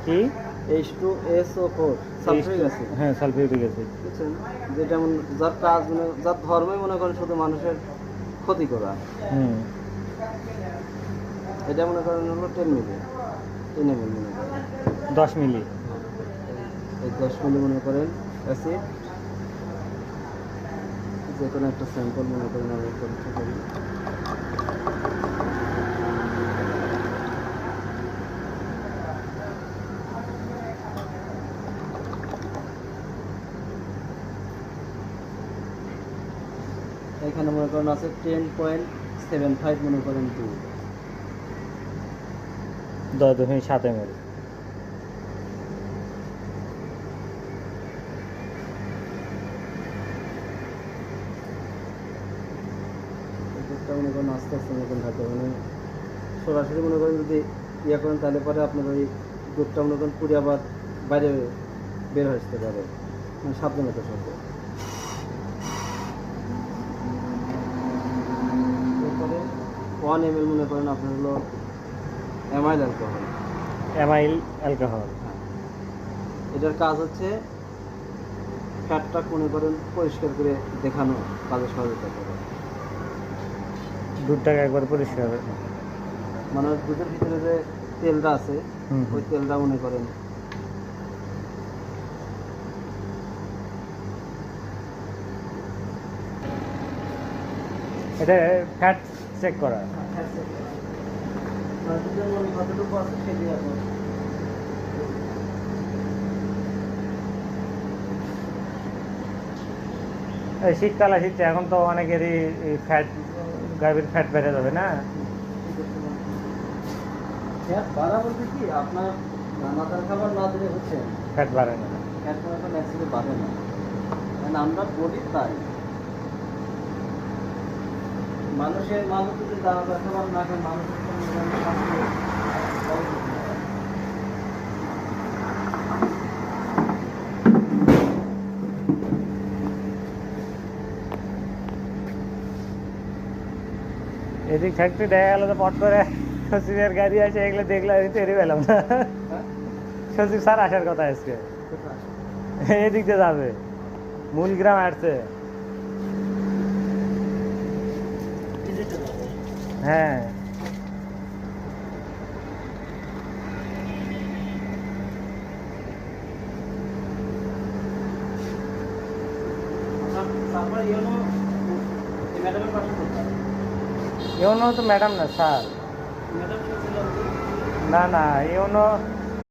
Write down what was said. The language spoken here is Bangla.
কি H2SO4 সালফিউরিক অ্যাসিড। হ্যাঁ, সালফিউরিক অ্যাসিড। বুঝছেন, যেটা যার কাজ মানে যার ধর্মই মনে করেন শুধু মানুষের ক্ষতি করা। হুম। এটা মনে করেন হলো 10 মিলি, 10 ml মনে করেন। 10 মিলি। এই 10 মিলি মনে করেন অ্যাসিড, যে কোনো একটা স্যাম্পল মনে করেন আমি পরীক্ষা করি। এখানে মনে করেন আছে 10.75 মনে করেন 2। 10.7 ml। এটা মনে করেন আস্তে আস্তে মনে করেন থাকে, মানে সরাসরি মনে করেন যদি ইয়ে করেন তাহলে পরে আপনার ওই দুধটা মনে করেন পুরি আবার বাইরে বের হয়ে আসতে পারে, মানে সাবধানতার সাথে। এরপরে 1 ml মনে করেন আপনার হলো অ্যামাইল অ্যালকোহল। Amyl alcohol. এটার কাজ হচ্ছে ফ্যাটটা মনে করেন পরিষ্কার করে দেখানো, কাজে সহযোগিতা করে। দুধটাকে একবার পরিষ্কার। মানে দুধের ভিতরে যে তেলটা আছে ওই তেলটা মনে করেন এটা ফ্যাট চেক করা। দুধের মনে কতটুকু আছে সেটাই আপনার। এই শীতকাল আসছে, এখন তো অনেকেরই ফ্যাট, গাভীর ফ্যাট বেড়ে যাবে না? ফ্যাট বাড়া বলতে কি আপনার দানাদার খাবার না দিলে হচ্ছে ফ্যাট বাড়ে না। ফ্যাট কোনো একটা ন্যাচারালি বাড়ে না, কারণ আমরা বলি তাই। মানুষ যদি দানাদার খাবার না খায় মানুষের এদিক ফ্যাক্টরি দেখা গেল তো পট করে সচিবের গাড়ি আছে, এগুলো দেখলে আমি তেরে পেলাম না। সচিব স্যার আসার কথা আজকে, এদিক দিয়ে যাবে, মূলগ্রাম আসছে। হ্যাঁ, ম্যাডামের পাশে কোথায়? ইউনো তো ম্যাডাম না স্যার। ম্যাডাম না, ইউনো